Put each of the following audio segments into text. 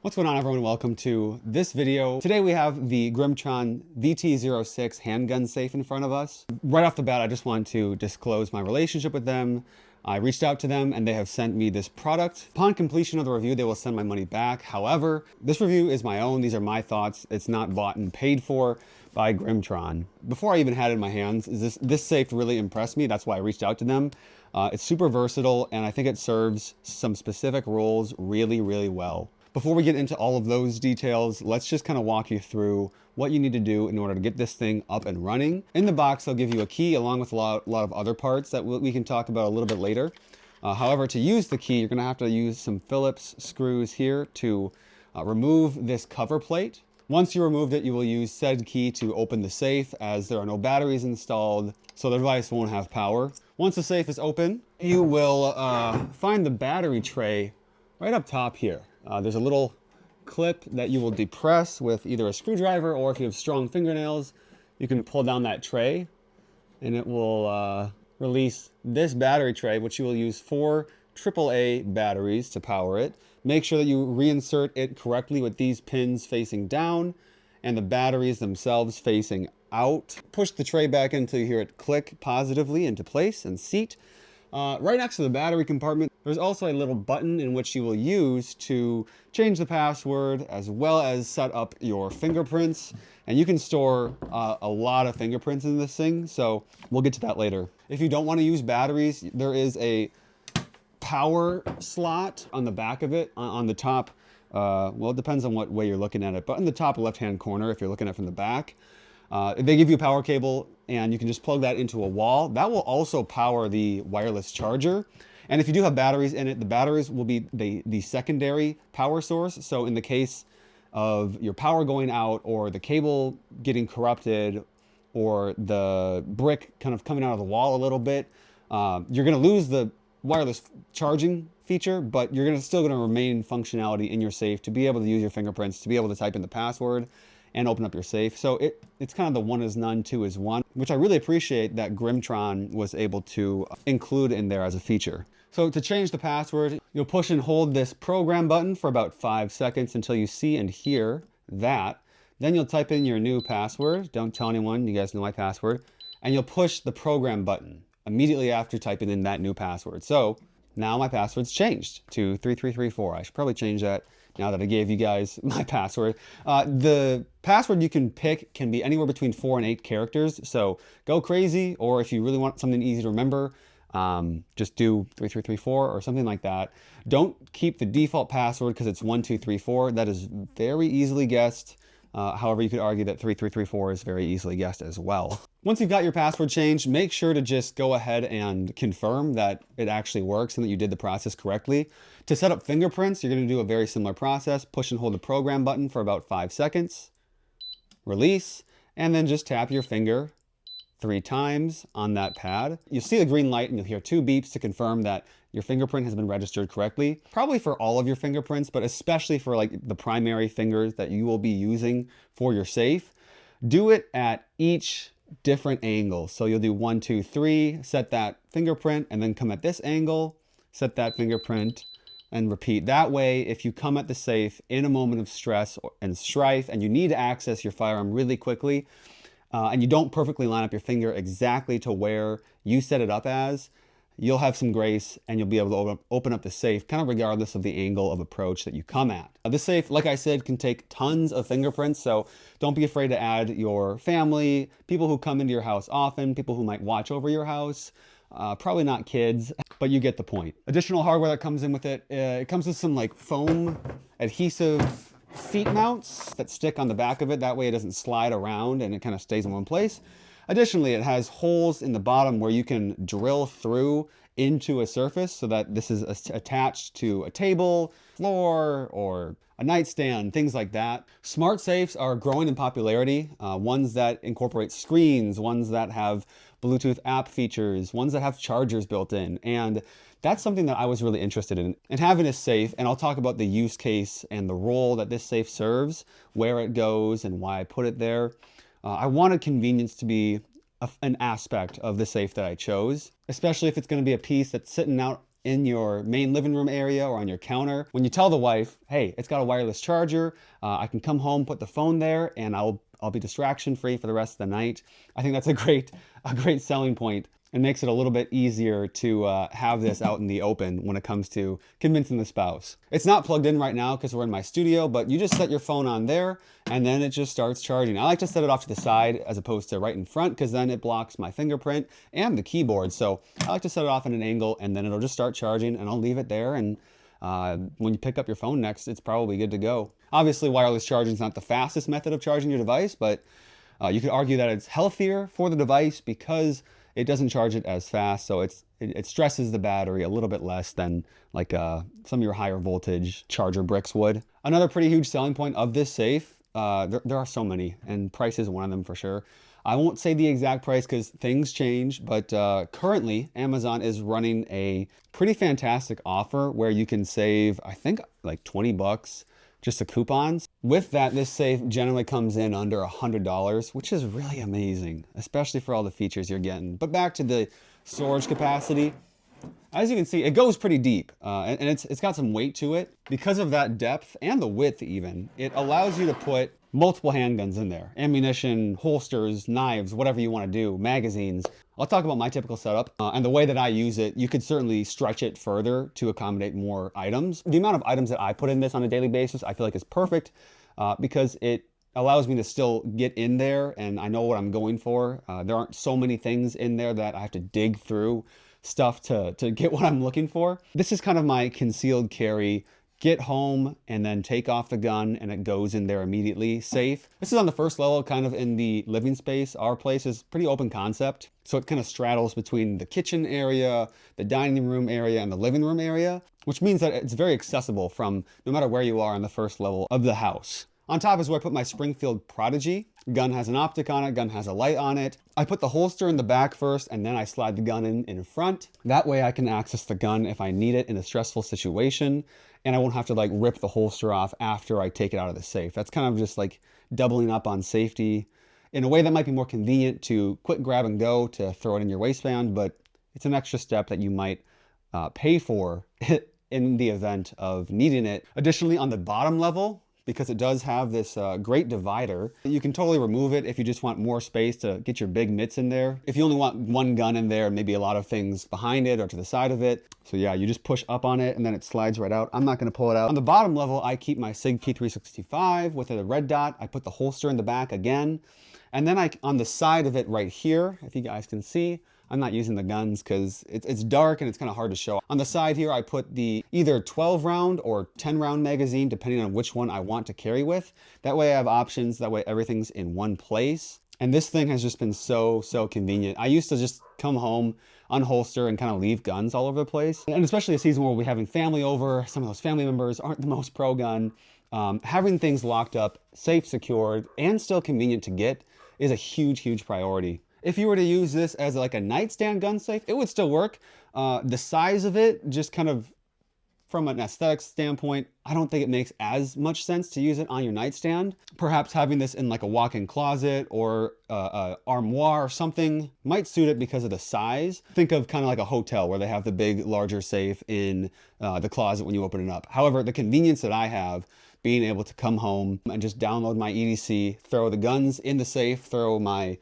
What's going on, everyone? Welcome to this video. Today we have the Grimtron VT06 handgun safe in front of us. Right off the bat, I just want to disclose my relationship with them. I reached out to them and they have sent me this product. Upon completion of the review, they will send my money back. However, this review is my own. These are my thoughts. It's not bought and paid for by Grimtron. Before I even had it in my hands, this safe really impressed me. That's why I reached out to them. It's super versatile and I think it serves some specific roles really, really well. Before we get into all of those details, let's just kind of walk you through what you need to do in order to get this thing up and running. In the box, they'll give you a key along with a lot of other parts that we can talk about a little bit later. However, to use the key, you're going to have to use some Phillips screws here to remove this cover plate. Once you removed it, you will use said key to open the safe, as there are no batteries installed, so the device won't have power. Once the safe is open, you will find the battery tray right up top here. There's a little clip that you will depress with either a screwdriver, or if you have strong fingernails, you can pull down that tray and it will release this battery tray, which you will use 4 AAA batteries to power it. Make sure that you reinsert it correctly with these pins facing down and the batteries themselves facing out. Push the tray back until you hear it click positively into place and seat. Right next to the battery compartment, there's also a little button in which you will use to change the password as well as set up your fingerprints. And you can store a lot of fingerprints in this thing, so we'll get to that later. If you don't want to use batteries, there is a power slot on the back of it, on the top. Well, it depends on what way you're looking at it, but in the top left-hand corner, if you're looking at it from the back, they give you a power cable and you can just plug that into a wall. That will also power the wireless charger. And if you do have batteries in it, the batteries will be the secondary power source. So in the case of your power going out, or the cable getting corrupted, or the brick kind of coming out of the wall a little bit, you're gonna lose the wireless charging feature, but you're still gonna remain functionality in your safe to be able to use your fingerprints, to be able to type in the password and open up your safe. So it's kind of the one is none, two is one, which I really appreciate that Grimtron was able to include in there as a feature. So to change the password, you'll push and hold this program button for about 5 seconds until you see and hear that. Then you'll type in your new password. Don't tell anyone, you guys know my password. And you'll push the program button immediately after typing in that new password. So now my password's changed to 3334. I should probably change that now that I gave you guys my password. The password you can pick can be anywhere between 4 and 8 characters. So go crazy, or if you really want something easy to remember, just do 3334 or something like that. Don't keep the default password because it's 1234. That is very easily guessed. However, you could argue that 3334 is very easily guessed as well. Once you've got your password changed, make sure to just go ahead and confirm that it actually works and that you did the process correctly. To set up fingerprints, you're going to do a very similar process. Push and hold the program button for about 5 seconds, release, and then just tap your finger 3 times on that pad. You'll see the green light and you'll hear 2 beeps to confirm that your fingerprint has been registered correctly. Probably for all of your fingerprints, but especially for like the primary fingers that you will be using for your safe. Do it at each different angle. So you'll do 1, 2, 3, set that fingerprint, and then come at this angle, set that fingerprint, and repeat. That way, if you come at the safe in a moment of stress and strife and you need to access your firearm really quickly, and you don't perfectly line up your finger exactly to where you set it up as, you'll have some grace and you'll be able to open up the safe kind of regardless of the angle of approach that you come at. This safe, like I said, can take tons of fingerprints, so don't be afraid to add your family, people who come into your house often, people who might watch over your house. Probably not kids, but you get the point. Additional hardware that comes in with it, it comes with some like foam adhesive feet mounts that stick on the back of it. That way it doesn't slide around and it kind of stays in one place. Additionally, it has holes in the bottom where you can drill through into a surface so that this is attached to a table, floor, or a nightstand, things like that. Smart safes are growing in popularity. Ones that incorporate screens, ones that have Bluetooth app features, ones that have chargers built in. And that's something that I was really interested in. And having a safe, and I'll talk about the use case and the role that this safe serves, where it goes and why I put it there. I wanted convenience to be an aspect of the safe that I chose, especially if it's going to be a piece that's sitting out in your main living room area or on your counter. When you tell the wife, hey, it's got a wireless charger, I can come home, put the phone there, and I'll be distraction free for the rest of the night. I think that's a great selling point. It makes it a little bit easier to have this out in the open when it comes to convincing the spouse. It's not plugged in right now because we're in my studio, but you just set your phone on there and then it just starts charging. I like to set it off to the side as opposed to right in front because then it blocks my fingerprint and the keyboard. So I like to set it off at an angle and then it'll just start charging and I'll leave it there. And when you pick up your phone next, it's probably good to go. Obviously, wireless charging is not the fastest method of charging your device, but you could argue that it's healthier for the device because it doesn't charge it as fast, so it stresses the battery a little bit less than like some of your higher voltage charger bricks would. Another pretty huge selling point of this safe, there are so many, and price is one of them for sure. I won't say the exact price because things change, but currently Amazon is running a pretty fantastic offer where you can save, I think, like 20 bucks just the coupons. With that, this safe generally comes in under $100, which is really amazing, especially for all the features you're getting. But back to the storage capacity. As you can see, it goes pretty deep and it's got some weight to it. Because of that depth and the width even, it allows you to put multiple handguns in there. Ammunition, holsters, knives, whatever you want to do, magazines. I'll talk about my typical setup and the way that I use it. You could certainly stretch it further to accommodate more items. The amount of items that I put in this on a daily basis, I feel like is perfect because it allows me to still get in there and I know what I'm going for. There aren't so many things in there that I have to dig through stuff to get what I'm looking for. This is kind of my concealed carry, get home and then take off the gun and it goes in there immediately, safe. This is on the first level, kind of in the living space. Our place is pretty open concept, so it kind of straddles between the kitchen area, the dining room area, and the living room area, which means that it's very accessible from no matter where you are on the first level of the house. On top is where I put my Springfield Prodigy. Gun has an optic on it, gun has a light on it. I put the holster in the back first and then I slide the gun in front. That way I can access the gun if I need it in a stressful situation and I won't have to like rip the holster off after I take it out of the safe. That's kind of just like doubling up on safety in a way that might be more convenient to quick grab and go to throw it in your waistband, but it's an extra step that you might pay for in the event of needing it. Additionally, on the bottom level, because it does have this great divider, you can totally remove it if you just want more space to get your big mitts in there. If you only want one gun in there, maybe a lot of things behind it or to the side of it. So yeah, you just push up on it and then it slides right out. I'm not gonna pull it out. On the bottom level, I keep my SIG P365 with a red dot. I put the holster in the back again. And then on the side of it right here, if you guys can see, I'm not using the guns because it's dark and it's kind of hard to show. On the side here, I put the either 12 round or 10 round magazine, depending on which one I want to carry with. That way I have options, that way everything's in one place. And this thing has just been so convenient. I used to just come home, unholster, and kind of leave guns all over the place. And especially a season where we're having family over, some of those family members aren't the most pro gun. Having things locked up, safe, secured, and still convenient to get is a huge priority. If you were to use this as like a nightstand gun safe, it would still work. The size of it, just kind of from an aesthetics standpoint, I don't think it makes as much sense to use it on your nightstand. Perhaps having this in like a walk-in closet or a armoire or something might suit it because of the size. Think of kind of like a hotel where they have the big, larger safe in the closet when you open it up. However, the convenience that I have, being able to come home and just download my EDC, throw the guns in the safe, throw my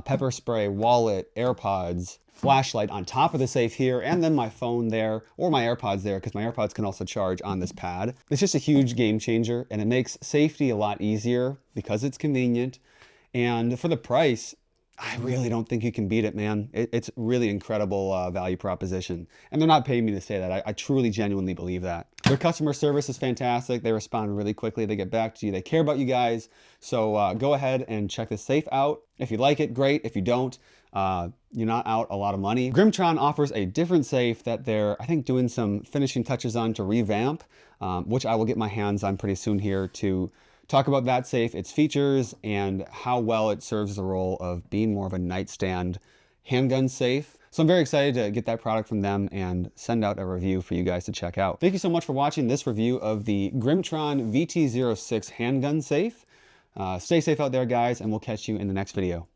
pepper spray, wallet, AirPods, flashlight on top of the safe here, and then my phone there, or my AirPods there, because my AirPods can also charge on this pad. It's just a huge game changer, and it makes safety a lot easier because it's convenient. And for the price, I really don't think you can beat it, man. It's really incredible value proposition. And they're not paying me to say that. I truly, genuinely believe that. Their customer service is fantastic. They respond really quickly. They get back to you. They care about you guys. So go ahead and check this safe out. If you like it, great. If you don't, you're not out a lot of money. Grimtron offers a different safe that they're, I think, doing some finishing touches on to revamp, which I will get my hands on pretty soon here to talk about that safe, its features, and how well it serves the role of being more of a nightstand handgun safe. So I'm very excited to get that product from them and send out a review for you guys to check out. Thank you so much for watching this review of the Grimtron VT06 handgun safe. Stay safe out there, guys, and we'll catch you in the next video.